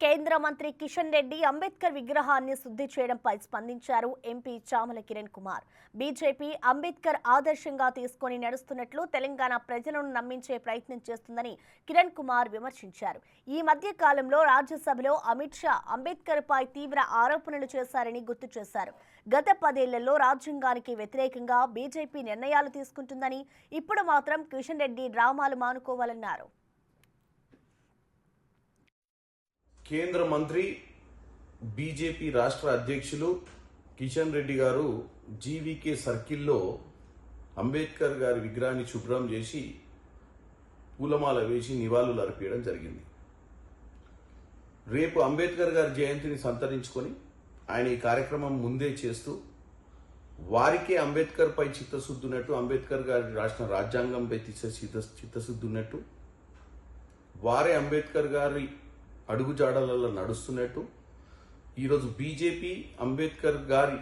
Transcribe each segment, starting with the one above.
కేంద్ర మంత్రి కిషన్ రెడ్డి అంబేద్కర్ విగ్రహాన్ని శుద్ధి చేయడంపై స్పందించారు ఎంపీ చామల కిరణ్ కుమార్. బీజేపీ అంబేద్కర్ ఆదర్శంగా తీసుకొని నడుస్తున్నట్లు తెలంగాణ ప్రజలను నమ్మించే ప్రయత్నం చేస్తుందని కిరణ్ కుమార్ విమర్శించారు. ఈ మధ్య కాలంలో రాజ్యసభలో అమిత్ షా అంబేద్కర్ పై తీవ్ర ఆరోపణలు చేశారని గుర్తు చేశారు. గత 10 ఏళ్లలో రాజ్యాంగానికి వ్యతిరేకంగా బీజేపీ నిర్ణయాలు తీసుకుంటుందని, ఇప్పుడు మాత్రం కిషన్ రెడ్డి డ్రామాలు మానుకోవాలన్నారు. కేంద్ర మంత్రి బీజేపీ రాష్ట్ర అధ్యక్షులు కిషన్ రెడ్డి గారు జీవీకే సర్కిల్లో అంబేద్కర్ గారి విగ్రహాన్ని శుభ్రం చేసి పూలమాల వేసి నివాళులు అర్పించడం జరిగింది. రేపు అంబేద్కర్ గారి జయంతిని సంతరించుకొని ఆయన ఈ కార్యక్రమం ముందే చేస్తూ వారికే అంబేద్కర్ పై చిత్తశుద్ధి ఉన్నట్టు, అంబేద్కర్ గారి రాసిన రాజ్యాంగంపై చిత్తశుద్ధి ఉన్నట్టు, వారే అంబేద్కర్ గారి అడుగుజాడలలో నడుస్తున్నట్టు ఈరోజు బీజేపీ అంబేద్కర్ గారి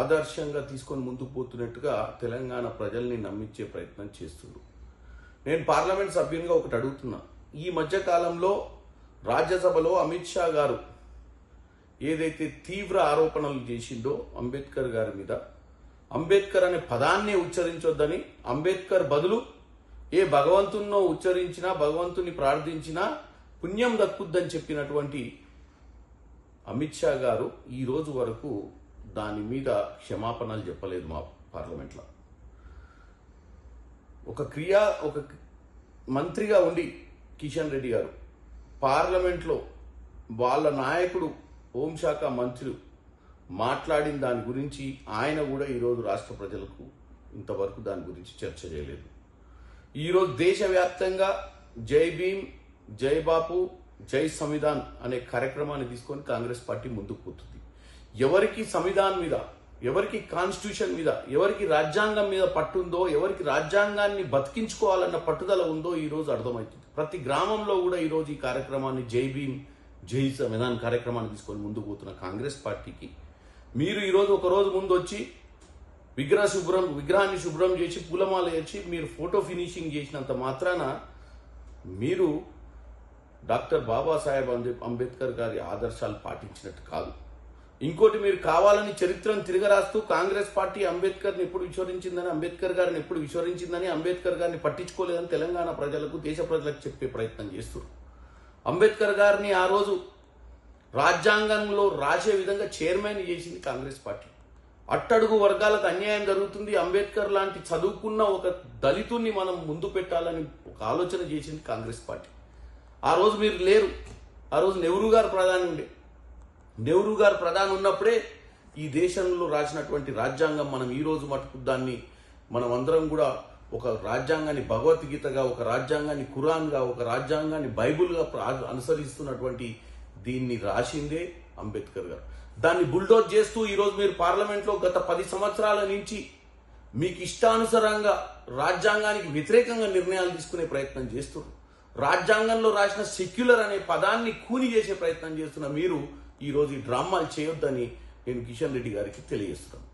ఆదర్శంగా తీసుకొని ముందుకు పోతున్నట్టుగా తెలంగాణ ప్రజల్ని నమ్మించే ప్రయత్నం చేస్తున్నారు. నేను పార్లమెంట్ సభ్యునిగా ఒకటి అడుగుతున్నా. ఈ మధ్య కాలంలో రాజ్యసభలో అమిత్ షా గారు ఏదైతే తీవ్ర ఆరోపణలు చేసిండో అంబేద్కర్ గారి మీద, అంబేద్కర్ అనే పదాన్నే ఉచ్చరించొద్దని, అంబేద్కర్ బదులు ఏ భగవంతున్నో ఉచ్చరించినా, భగవంతుని ప్రార్థించినా పుణ్యం దక్కుద్దని చెప్పినటువంటి అమిత్ షా గారు ఈ రోజు వరకు దాని మీద క్షమాపణలు చెప్పలేదు. మా పార్లమెంట్లో ఒక మంత్రిగా ఉండి కిషన్ రెడ్డి గారు పార్లమెంట్లో వాళ్ళ నాయకుడు హోంశాఖ మంత్రులు మాట్లాడిన దాని గురించి ఆయన కూడా ఈరోజు రాష్ట్ర ప్రజలకు ఇంతవరకు దాని గురించి చర్చ చేయలేదు. ఈరోజు దేశవ్యాప్తంగా జై భీమ్, జై బాపు, జై సంవిధాన్ అనే కార్యక్రమాన్ని తీసుకొని కాంగ్రెస్ పార్టీ ముందుకు పోతుంది. ఎవరికి సంవిధాన్ మీద, ఎవరికి కాన్స్టిట్యూషన్ మీద, ఎవరికి రాజ్యాంగం మీద పట్టుందో, ఎవరికి రాజ్యాంగాన్ని బతికించుకోవాలన్న పట్టుదల ఉందో ఈరోజు అర్థమవుతుంది. ప్రతి గ్రామంలో కూడా ఈరోజు ఈ కార్యక్రమాన్ని జై భీమ్, జై సంవిధాన్ కార్యక్రమాన్ని తీసుకొని ముందుకు పోతున్న కాంగ్రెస్ పార్టీకి మీరు ఈరోజు ఒక రోజు ముందు వచ్చి విగ్రహాన్ని శుభ్రం చేసి పూలమాల వేసి మీరు ఫోటో ఫినిషింగ్ చేసినంత మాత్రాన మీరు డాక్టర్ బాబాసాహెబ్ అంబేద్కర్ గారి ఆదర్శాలు పాటించినట్టు కాదు. ఇంకోటి, మీరు కావాలని చరిత్రను తిరగరాస్తూ కాంగ్రెస్ పార్టీ అంబేద్కర్ని ఎప్పుడు విస్మరించిందని, అంబేద్కర్ గారిని ఎప్పుడు విస్మరించిందని, అంబేద్కర్ గారిని పట్టించుకోలేదని తెలంగాణ ప్రజలకు, దేశ ప్రజలకు చెప్పే ప్రయత్నం చేస్తున్నారు. అంబేద్కర్ గారిని ఆ రోజు రాజ్యాంగంలో రాసే విధంగా చైర్మన్ చేసింది కాంగ్రెస్ పార్టీ. అట్టడుగు వర్గాలకు అన్యాయం జరుగుతుంది, అంబేద్కర్ లాంటి చదువుకున్న ఒక దళితుణ్ణి మనం ముందు పెట్టాలని ఒక ఆలోచన చేసింది కాంగ్రెస్ పార్టీ. ఆ రోజు మీరు లేరు. ఆ రోజు నెహ్రూ గారు ప్రధాని ఉండే. నెహ్రూ గారు ప్రధాని ఉన్నప్పుడే ఈ దేశంలో రాసినటువంటి రాజ్యాంగం మనం ఈ రోజు మటుకు దాన్ని మనం అందరం కూడా ఒక రాజ్యాంగాన్ని భగవద్గీతగా, ఒక రాజ్యాంగాన్ని ఖురాన్గా, ఒక రాజ్యాంగాన్ని బైబుల్గా అనుసరిస్తున్నటువంటి దీన్ని రాసిందే అంబేద్కర్ గారు. దాన్ని బుల్డోజ్ చేస్తూ ఈరోజు మీరు పార్లమెంట్లో గత 10 సంవత్సరాల నుంచి మీకు ఇష్టానుసారంగా రాజ్యాంగానికి వ్యతిరేకంగా నిర్ణయాలు తీసుకునే ప్రయత్నం చేస్తున్నారు. రాజ్యాంగంలో రాసిన సెక్యులర్ అనే పదాన్ని కూని చేసే ప్రయత్నం చేస్తున్న మీరు ఈరోజు ఈ డ్రామాలు చేయొద్దని నేను కిషన్ రెడ్డి గారికి తెలియజేస్తున్నాను.